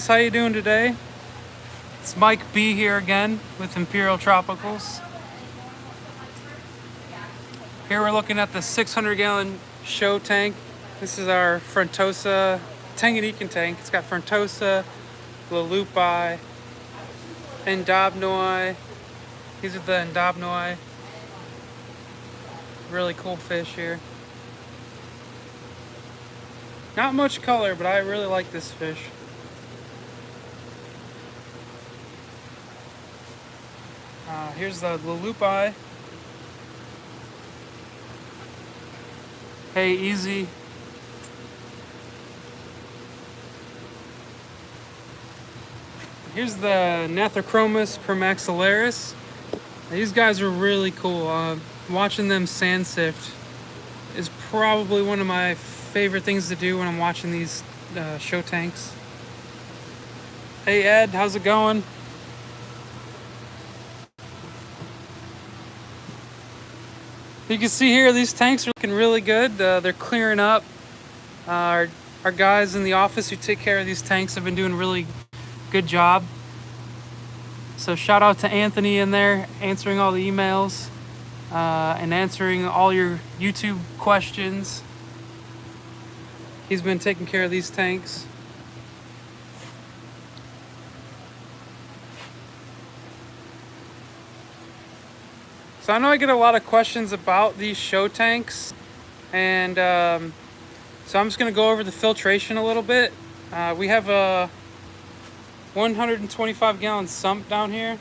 how you doing today? It's Mike B here again with Imperial Tropicals. Here we're looking at the 600-gallon show tank. This is our Frontosa Tanganyikan tank. It's got Frontosa, Lulupi, Endobnoi. These are the Endobnoi. Really cool fish here. Not much color, but I really like this fish. Here's the Lulupi. Hey, easy. Here's the Nathochromis permaxillaris. These guys are really cool. Watching them sand sift is probably one of my favorite things to do when I'm watching these show tanks. Hey Ed, how's it going? You can see here these tanks are looking really good. They're clearing up. Our guys in the office who take care of these tanks have been doing a really good job. So shout out to Anthony in there answering all the emails and answering all your YouTube questions. He's been taking care of these tanks. So I know I get a lot of questions about these show tanks, and so I'm just going to go over the filtration a little bit. We have a 125-gallon sump down here,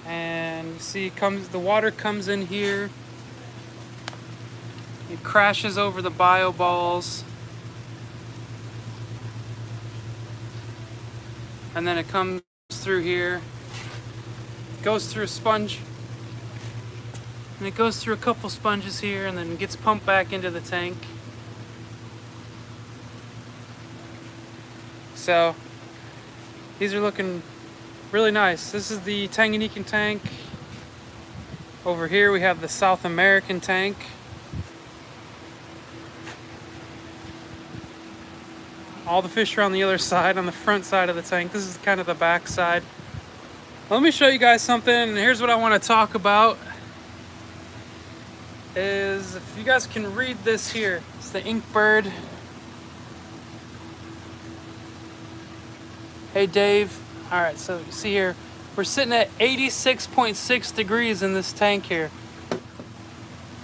and you see the water comes in here. It crashes over the bio balls, and then it comes through here. Goes through a sponge, and it goes through a couple sponges here, and then gets pumped back into the tank. So these are looking really nice. This is the Tanganyikan tank. Over here we have the South American tank. All the fish are on the other side, on the front side of the tank. This is kind of the back side. Let me show you guys something, and here's what I want to talk about. Is if you guys can read this here, it's the Inkbird. Hey Dave. Alright, so you see here, we're sitting at 86.6 degrees in this tank here.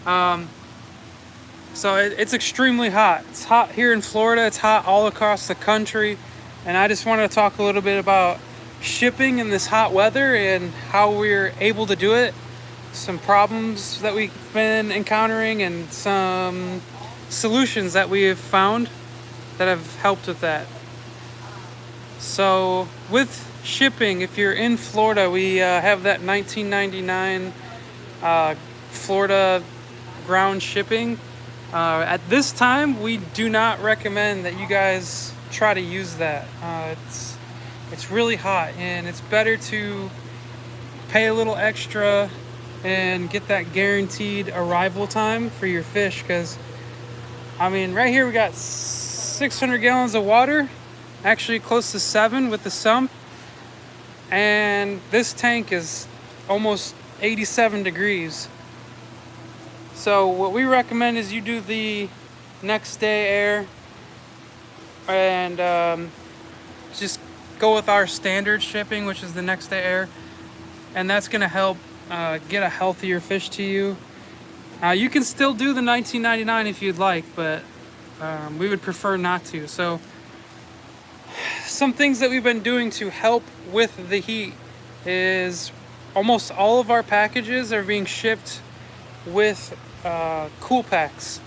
So it's extremely hot. It's hot here in Florida, it's hot all across the country, and I just wanted to talk a little bit about shipping in this hot weather and how we're able to do it, some problems that we've been encountering, and some solutions that we have found that have helped with that. So with shipping, if you're in Florida, we have that 1999 Florida ground shipping. At this time, we do not recommend that you guys try to use that. It's really hot, and it's better to pay a little extra and get that guaranteed arrival time for your fish, because I mean right here we got 600 gallons of water, actually close to 7 with the sump, and this tank is almost 87 degrees. So what we recommend is you do the next day air, and just go with our standard shipping, which is the next day air, and that's going to help get a healthier fish to you. You can still do the 1999 if you'd like, but we would prefer not to. So some things that we've been doing to help with the heat is almost all of our packages are being shipped with cool packs.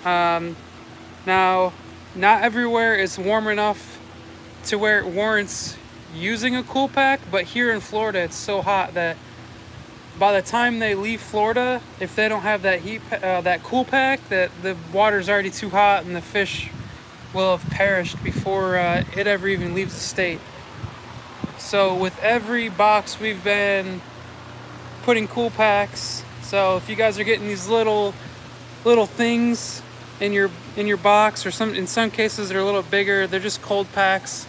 Now, not everywhere is warm enough to where it warrants using a cool pack, but here in Florida it's so hot that by the time they leave Florida, if they don't have that that cool pack, that the water's already too hot and the fish will have perished before it ever even leaves the state. So with every box we've been putting cool packs. So if you guys are getting these little things in your box, or in some cases they're a little bigger. They're just cold packs,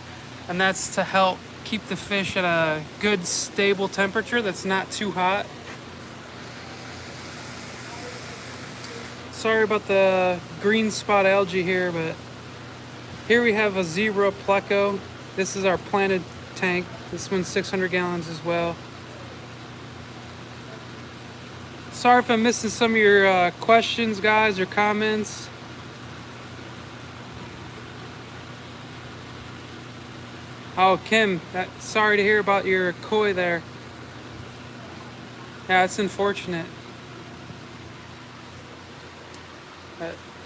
and that's to help keep the fish at a good stable temperature that's not too hot. Sorry about the green spot algae here, but here we have a zebra pleco. This is our planted tank. This one's 600 gallons as well. Sorry if I'm missing some of your questions, guys, or comments. Oh, Kim, sorry to hear about your koi there. Yeah, it's unfortunate.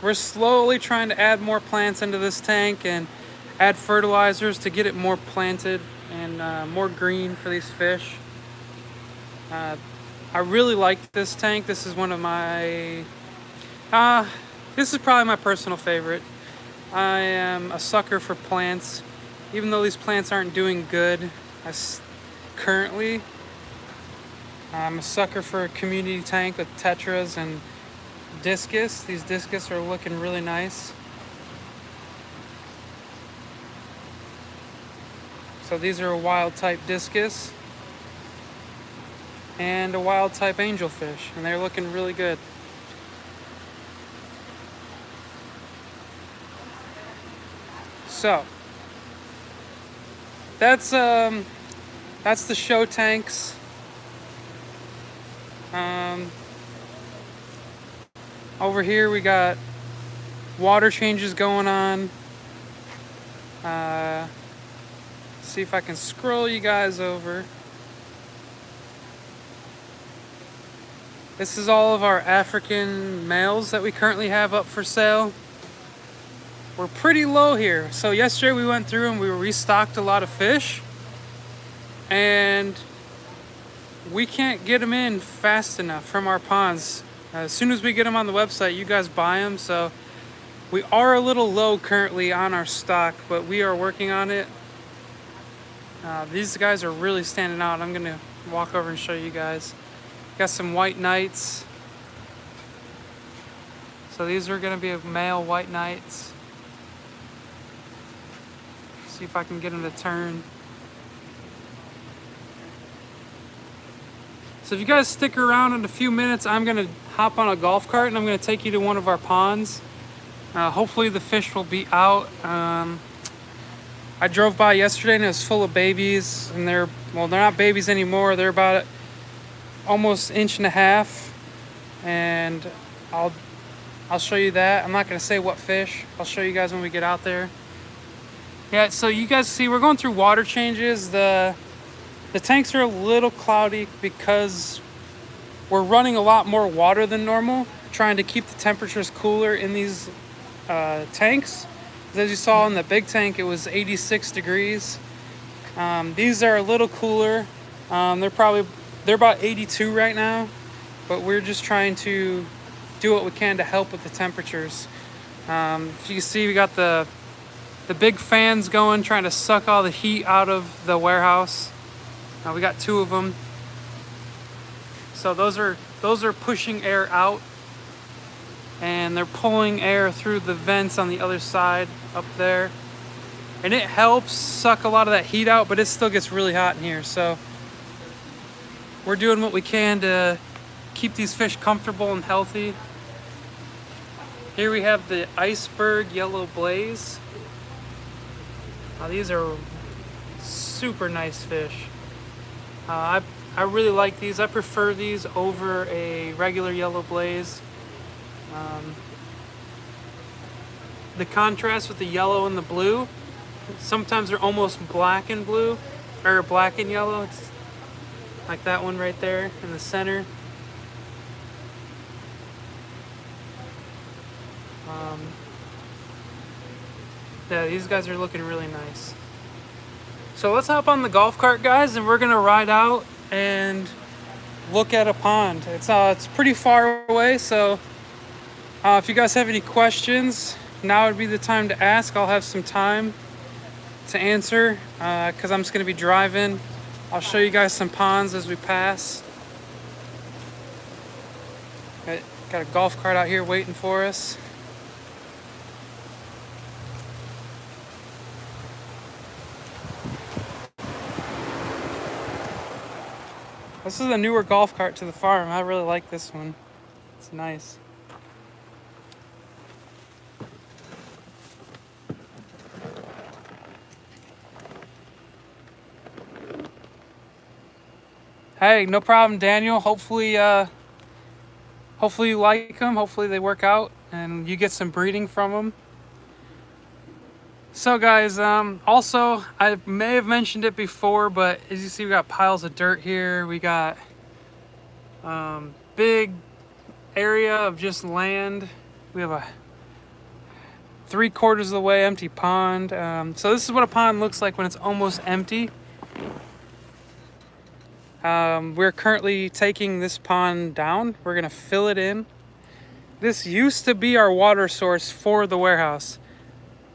We're slowly trying to add more plants into this tank and add fertilizers to get it more planted and more green for these fish. I really like this tank. This is one of my... this is probably my personal favorite. I am a sucker for plants. Even though these plants aren't doing good currently, I'm a sucker for a community tank with tetras and discus. These discus are looking really nice. So these are a wild type discus and a wild type angelfish, and they're looking really good. So that's the show tanks. Over here we got water changes going on. See if I can scroll you guys over. This is all of our African males that we currently have up for sale. We're pretty low here. So yesterday we went through and we restocked a lot of fish, and we can't get them in fast enough from our ponds. As soon as we get them on the website, you guys buy them. So we are a little low currently on our stock, but we are working on it. These guys are really standing out. I'm gonna walk over and show you guys. Got some white knights. So these are gonna be male white knights. See if I can get them to turn. So if you guys stick around in a few minutes, I'm gonna hop on a golf cart and I'm gonna take you to one of our ponds. Hopefully the fish will be out. I drove by yesterday and it was full of babies, and they're not babies anymore. They're about almost 1.5 inches, and I'll show you that. I'm not gonna say what fish. I'll show you guys when we get out there. Yeah, so you guys see we're going through water changes. The tanks are a little cloudy because we're running a lot more water than normal, trying to keep the temperatures cooler in these tanks. As you saw in the big tank, it was 86 degrees. These are a little cooler. They're about 82 right now, but we're just trying to do what we can to help with the temperatures. If you can see, we got the big fans going, trying to suck all the heat out of the warehouse. We got 2 of them. So those are pushing air out, and they're pulling air through the vents on the other side up there, and it helps suck a lot of that heat out, but it still gets really hot in here. So we're doing what we can to keep these fish comfortable and healthy. Here we have the iceberg yellow blaze. These are super nice fish. I really like these. I prefer these over a regular yellow blaze. The contrast with the yellow and the blue, sometimes they're almost black and blue, or black and yellow. It's like that one right there in the center. Yeah, these guys are looking really nice. So let's hop on the golf cart, guys, and we're gonna ride out and look at a pond. It's pretty far away, so if you guys have any questions, now would be the time to ask. I'll have some time to answer because I'm just gonna be driving. I'll show you guys some ponds as we pass. Got a golf cart out here waiting for us. This is a newer golf cart to the farm. I really like this one. It's nice. Hey, no problem, Daniel. Hopefully you like them. Hopefully they work out and you get some breeding from them. So guys, also I may have mentioned it before, but as you see, we got piles of dirt here. We got big area of just land. We have a 3/4 of the way empty pond. So this is what a pond looks like when it's almost empty. We're currently taking this pond down. We're gonna fill it in. This used to be our water source for the warehouse.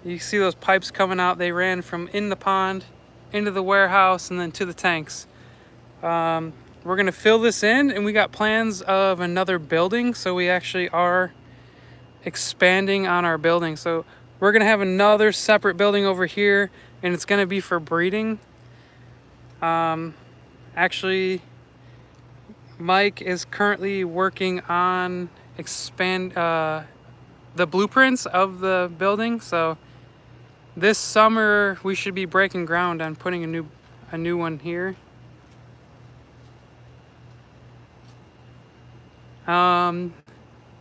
You see those pipes coming out. They ran from in the pond into the warehouse and then to the tanks. We're gonna fill this in, and we got plans of another building, so we actually are expanding on our building. So we're gonna have another separate building over here, and it's gonna be for breeding. Actually, Mike is currently working on the blueprints of the building. So this summer we should be breaking ground on putting a new one here.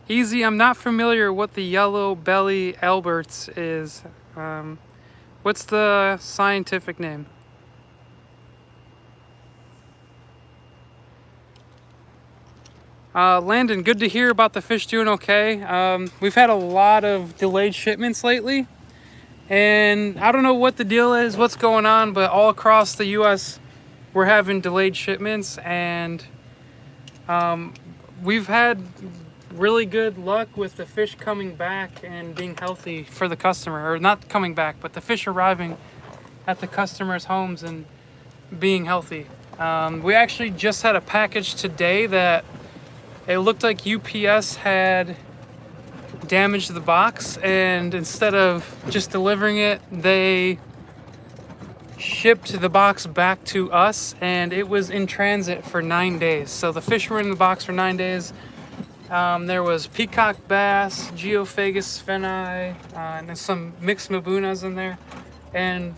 Easy, I'm not familiar what the yellow belly Alberts is. What's the scientific name? Landon, good to hear about the fish doing okay. We've had a lot of delayed shipments lately, and I don't know what the deal is, what's going on, but all across the US we're having delayed shipments, and we've had really good luck with the fish coming back and being healthy for the customer, or not coming back, but the fish arriving at the customers' homes and being healthy. We actually just had a package today that it looked like UPS had damaged the box, and instead of just delivering it, they shipped the box back to us, and it was in transit for 9 days. So the fish were in the box for 9 days. There was peacock bass, geophagus spheni, and then some mixed mabunas in there. And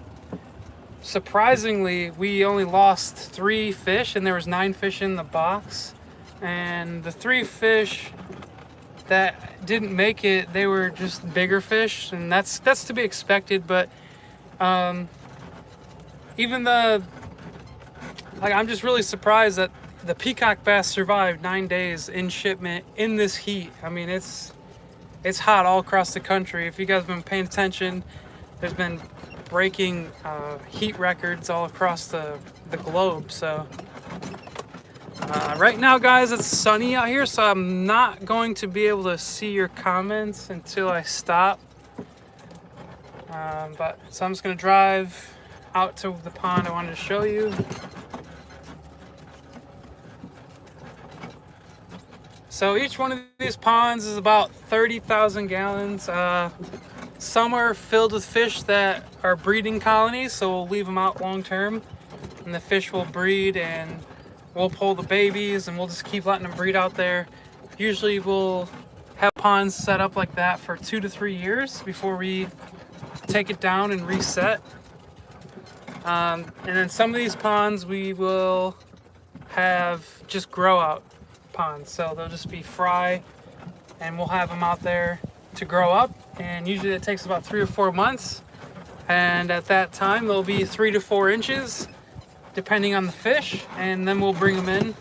surprisingly, we only lost 3 fish, and there was 9 fish in the box. And the 3 fish that didn't make it, they were just bigger fish, and that's to be expected. But even I'm just really surprised that the peacock bass survived 9 days in shipment in this heat. I mean, it's hot all across the country. If you guys have been paying attention, there's been breaking heat records all across the globe. So right now, guys, it's sunny out here, so I'm not going to be able to see your comments until I stop. So I'm just going to drive out to the pond I wanted to show you. So each one of these ponds is about 30,000 gallons. Some are filled with fish that are breeding colonies, so we'll leave them out long term, and the fish will breed, and we'll pull the babies, and we'll just keep letting them breed out there. Usually we'll have ponds set up like that for 2 to 3 years before we take it down and reset. And then some of these ponds we will have just grow out ponds. So they'll just be fry, and we'll have them out there to grow up. And usually it takes about 3 or 4 months. And at that time, they'll be 3 to 4 inches, depending on the fish, and then we'll bring them in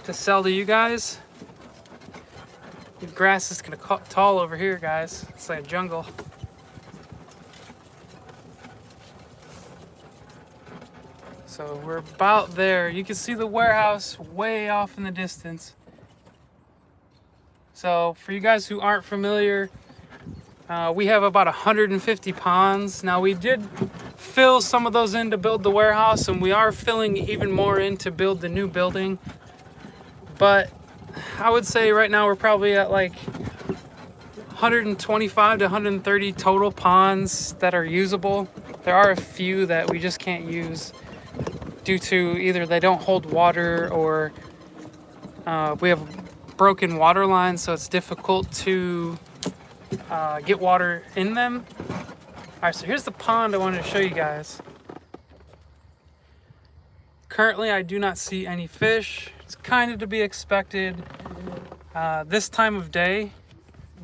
to sell to you guys. The grass is gonna tall over here, guys. It's like a jungle. So we're about there. You can see the warehouse way off in the distance. So for you guys who aren't familiar, we have about 150 ponds. Now, we did fill some of those in to build the warehouse, and we are filling even more in to build the new building. But I would say right now we're probably at like 125 to 130 total ponds that are usable. There are a few that we just can't use due to either they don't hold water or We have broken water lines, so it's difficult to get water in them. All right, so here's the pond I wanted to show you guys. Currently, I do not see any fish. It's kind of to be expected this time of day,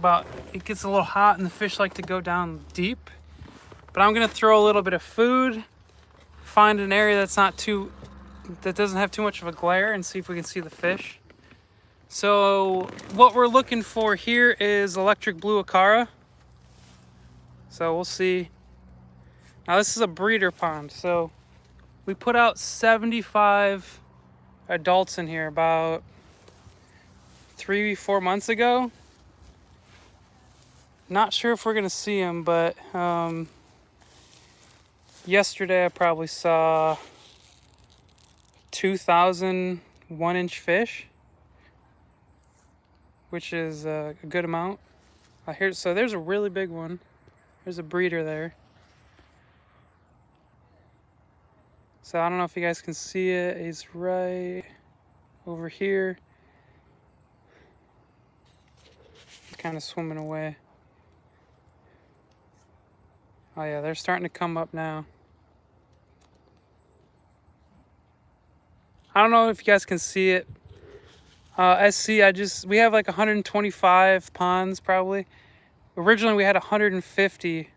but it gets a little hot and the fish like to go down deep. But I'm gonna throw a little bit of food, find an area that doesn't have too much of a glare, and see if we can see the fish. So what we're looking for here is electric blue acara. So we'll see. Now this is a breeder pond, so we put out 75 adults in here about 3-4 months ago. Not sure if we're gonna see them, but yesterday I probably saw 2,000 1-inch fish, which is a good amount. So there's a really big one. There's a breeder there. So I don't know if you guys can see it. He's right over here. He's kind of swimming away. Oh yeah, they're starting to come up now. I don't know if you guys can see it. SC, we have like 125 ponds probably. Originally we had 150,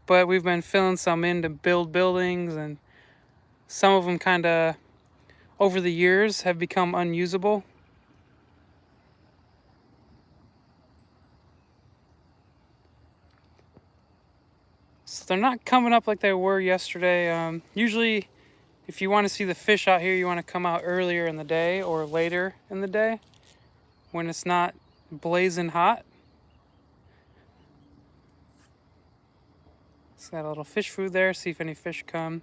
but we've been filling some in to build buildings, and some of them kind of over the years have become unusable. So they're not coming up like they were yesterday. Usually if you want to see the fish out here, you want to come out earlier in the day or later in the day when it's not blazing hot. It's got a little fish food there, see if any fish come.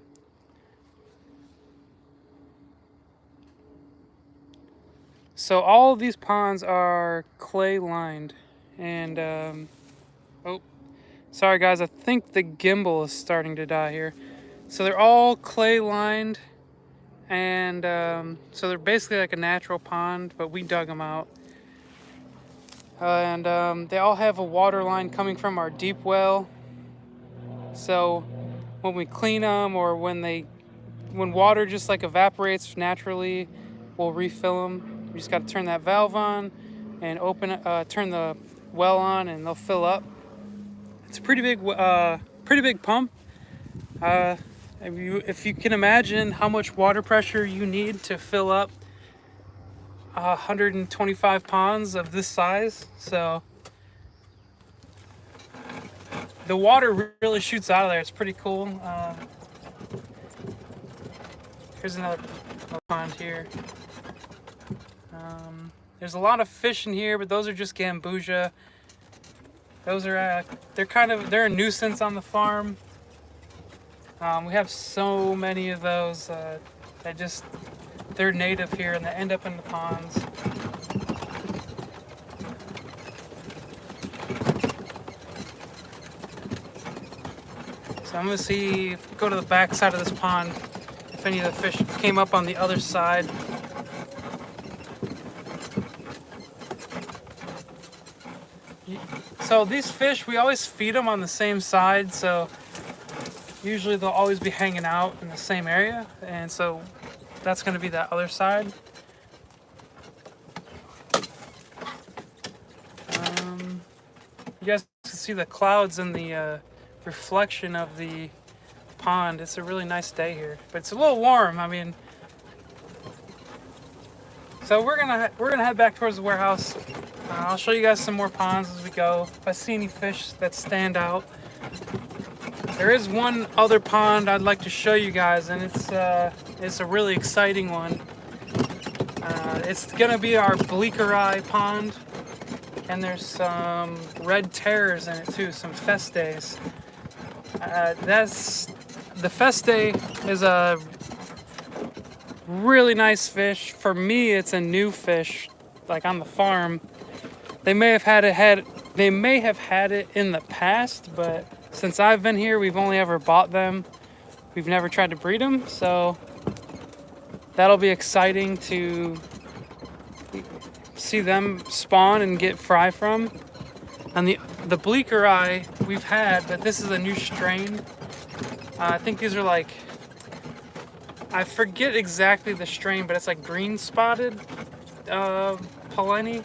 So all of these ponds are clay lined, and oh, sorry guys, I think the gimbal is starting to die here. So they're all clay lined, and so they're basically like a natural pond, but we dug them out. And they all have a water line coming from our deep well. So when we clean them, or when water just like evaporates naturally, we'll refill them. We just got to turn that valve on and turn the well on, and they'll fill up. It's a pretty big pump. If you can imagine how much water pressure you need to fill up 125 ponds of this size, so the water really shoots out of there. It's pretty cool. Here's another pond here. There's a lot of fish in here, but those are just gambusia. Those are they're a nuisance on the farm. We have so many of those they're native here, and they end up in the ponds. So I'm gonna go to the back side of this pond if any of the fish came up on the other side. So these fish, we always feed them on the same side, so usually they'll always be hanging out in the same area, and so that's going to be that other side. You guys can see the clouds in the reflection of the pond. It's a really nice day here, but it's a little warm. I mean, so we're gonna head back towards the warehouse. I'll show you guys some more ponds as we go. If I see any fish that stand out. There is one other pond I'd like to show you guys, and it's a really exciting one. It's gonna be our bleaker eye pond, and there's some red terrors in it too, some festes. The feste is a really nice fish. For me, it's a new fish, like on the farm. They may have had it in the past, but since I've been here, we've only ever bought them. We've never tried to breed them, so that'll be exciting to see them spawn and get fry from. And the bleaker eye we've had, but this is a new strain. I think these are like, I forget exactly the strain, but it's like green spotted Poleni,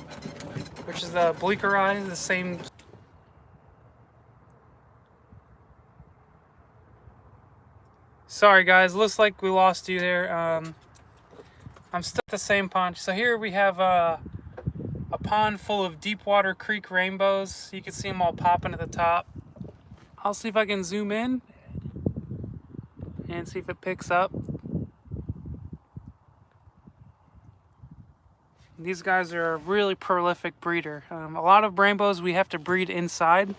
which is the bleaker eye, the same. Sorry guys, looks like we lost you there. I'm still at the same pond. So here we have a pond full of deep water creek rainbows. You can see them all popping at the top. I'll see if I can zoom in and see if it picks up. These guys are a really prolific breeder. A lot of rainbows we have to breed inside,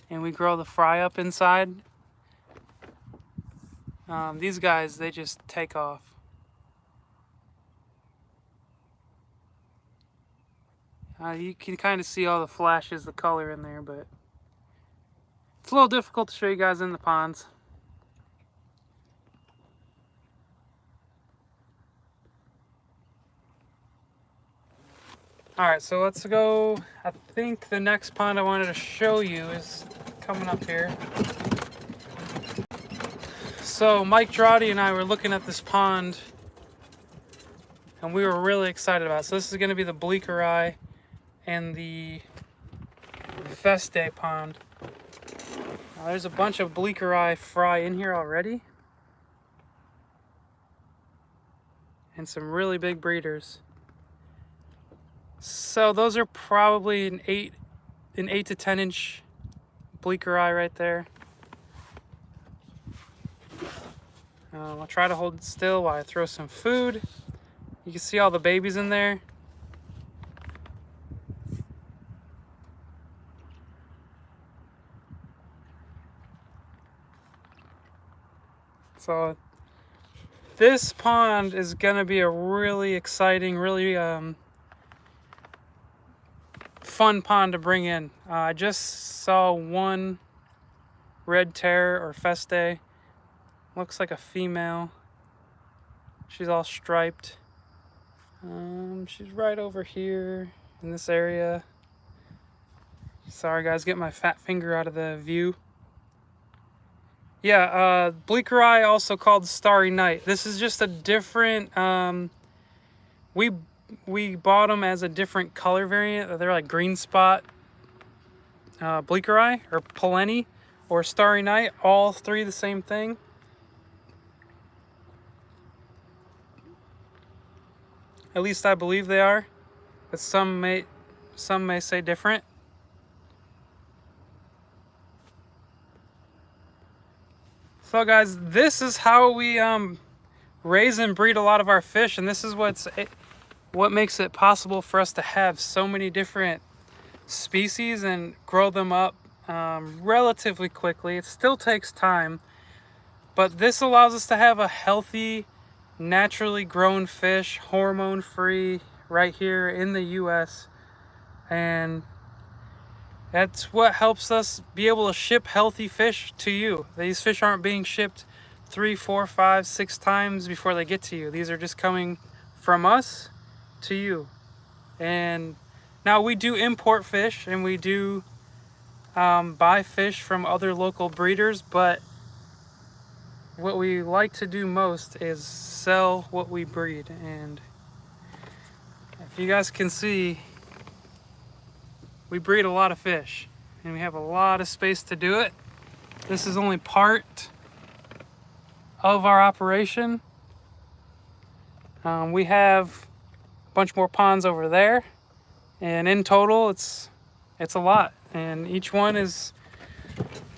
and we grow the fry up inside. These guys, they just take off. You can kind of see all the flashes of color in there, but it's a little difficult to show you guys in the ponds. Alright, so let's go. I think the next pond I wanted to show you is coming up here. So Mike Drawdy and I were looking at this pond, and we were really excited about it. So this is going to be the bleaker eye and the Feste pond. Now, there's a bunch of bleaker eye fry in here already, and some really big breeders. So those are probably an 8 to 10 inch bleaker eye right there. I'll try to hold it still while I throw some food. You can see all the babies in there. So this pond is gonna be a really exciting, really fun pond to bring in. I just saw one red terror or Feste. Looks like a female. She's all striped. She's right over here in this area. Sorry guys, get my fat finger out of the view. Yeah, bleaker eye, also called starry night. This is just a different, we bought them as a different color variant. They're like green spot bleaker eye, or Poleni, or starry night. All three the same thing. At least I believe they are, but some may say different. So guys, this is how we raise and breed a lot of our fish, and this is what makes it possible for us to have so many different species and grow them up relatively quickly. It still takes time, but this allows us to have a healthy, naturally grown fish, hormone free, right here in the US, and that's what helps us be able to ship healthy fish to you. These fish aren't being shipped 3, 4, 5, 6 times before they get to you. These are just coming from us to you. And now we do import fish, and we do buy fish from other local breeders, but what we like to do most is sell what we breed. And if you guys can see, we breed a lot of fish, and we have a lot of space to do it. This is only part of our operation. We have a bunch more ponds over there, and in total it's a lot, and each one is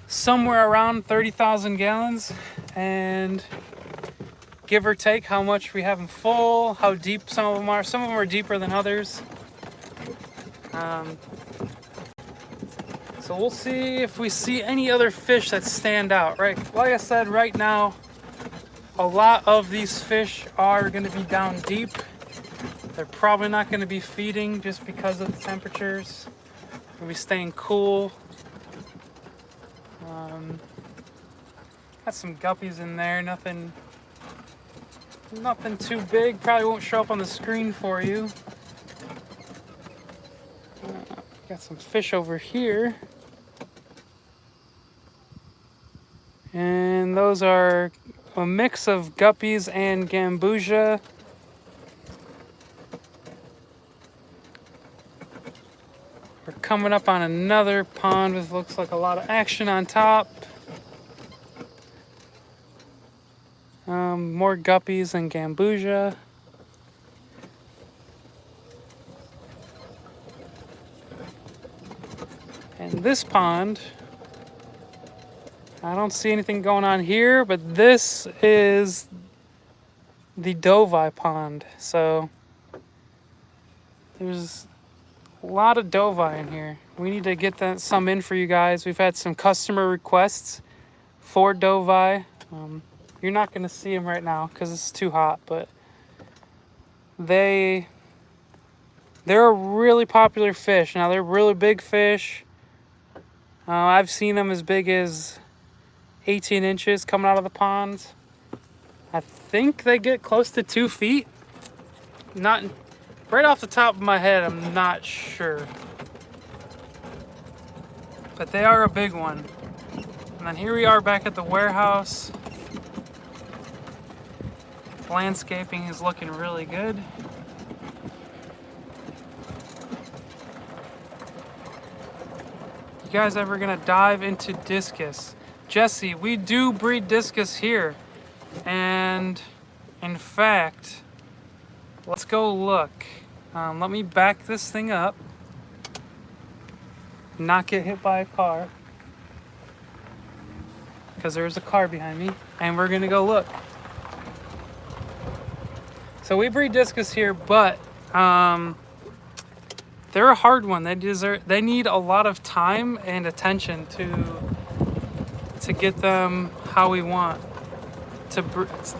somewhere around 30,000 gallons, and give or take how much we have them full, how deep some of them are. Some of them are deeper than others. So we'll see if we see any other fish that stand out, right? Like I said, right now, a lot of these fish are going to be down deep. They're probably not going to be feeding just because of the temperatures. They'll be staying cool. Got some guppies in there, nothing too big. Probably won't show up on the screen for you. Got some fish over here. And those are a mix of guppies and gambusia. We're coming up on another pond with looks like a lot of action on top. More guppies and gambusia. And this pond, I don't see anything going on here, but this is the Dovi pond. So there's a lot of Dovi in here. We need to get some in for you guys. We've had some customer requests for Dovi. You're not going to see them right now because it's too hot, but they're a really popular fish. Now, they're really big fish. I've seen them as big as 18 inches coming out of the ponds. I think they get close to 2 feet. Not right off the top of my head, I'm not sure. But they are a big one. And then here we are back at the warehouse. Landscaping is looking really good. You guys ever gonna dive into discus? Jesse, we do breed discus here. And in fact, let's go look. Let me back this thing up. Not get hit by a car. Because there's a car behind me. And we're gonna go look. So we breed discus here, but they're a hard one. They need a lot of time and attention to get them how we want.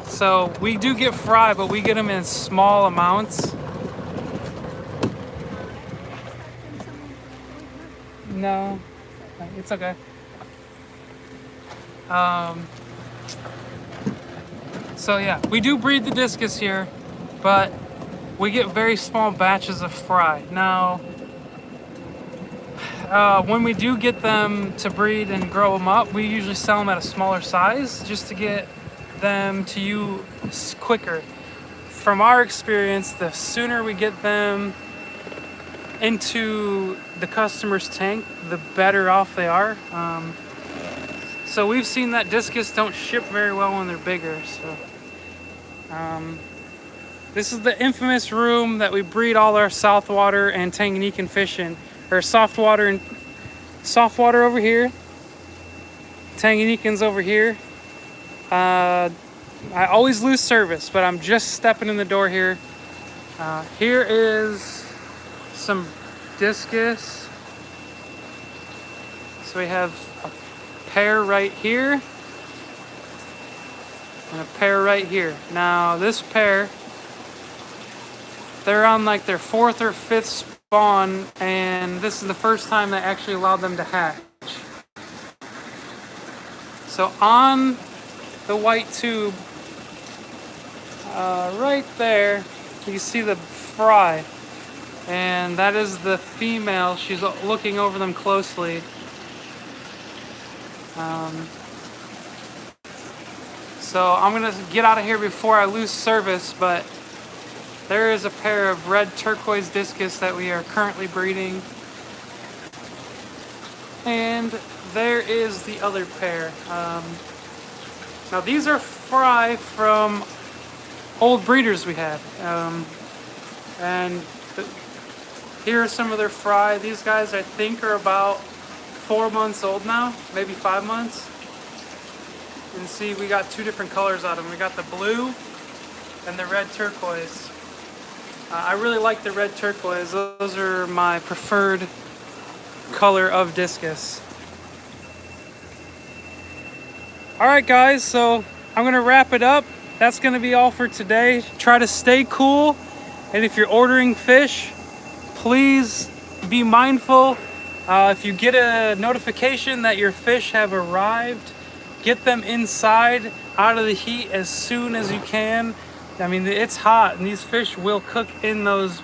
So we do get fry, but we get them in small amounts. No, it's okay. So yeah, we do breed the discus here, but we get very small batches of fry. Now, when we do get them to breed and grow them up, we usually sell them at a smaller size just to get them to you quicker. From our experience, the sooner we get them into the customer's tank, the better off they are. So we've seen that discus don't ship very well when they're bigger. So this is the infamous room that we breed all our southwater and Tanganyikan fish in. Or softwater over here. Tanganyikan's over here. I always lose service, but I'm just stepping in the door here. Here is some discus. So we have a pair right here and a pair right here. Now this pair, they're on like their 4th or 5th spawn, and this is the first time they actually allowed them to hatch. So on the white tube, right there, you see the fry, and that is the female. She's looking over them closely. So I'm gonna get out of here before I lose service, but there is a pair of red turquoise discus that we are currently breeding. And there is the other pair. Now these are fry from old breeders we had. Here are some of their fry. These guys I think are about 4 months old now, maybe 5 months. And see, we got 2 different colors out of them. We got the blue and the red turquoise. I really like the red turquoise. Those are my preferred color of discus. Alright guys, so I'm going to wrap it up. That's going to be all for today. Try to stay cool. And if you're ordering fish, please be mindful. If you get a notification that your fish have arrived, get them inside, out of the heat as soon as you can. I mean, it's hot, and these fish will cook in those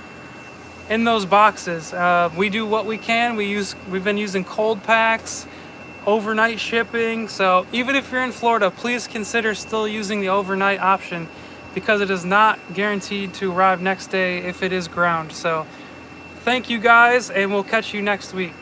in those boxes. We do what we can. We've been using cold packs, overnight shipping. So even if you're in Florida, please consider still using the overnight option, because it is not guaranteed to arrive next day if it is ground. So thank you guys, and we'll catch you next week.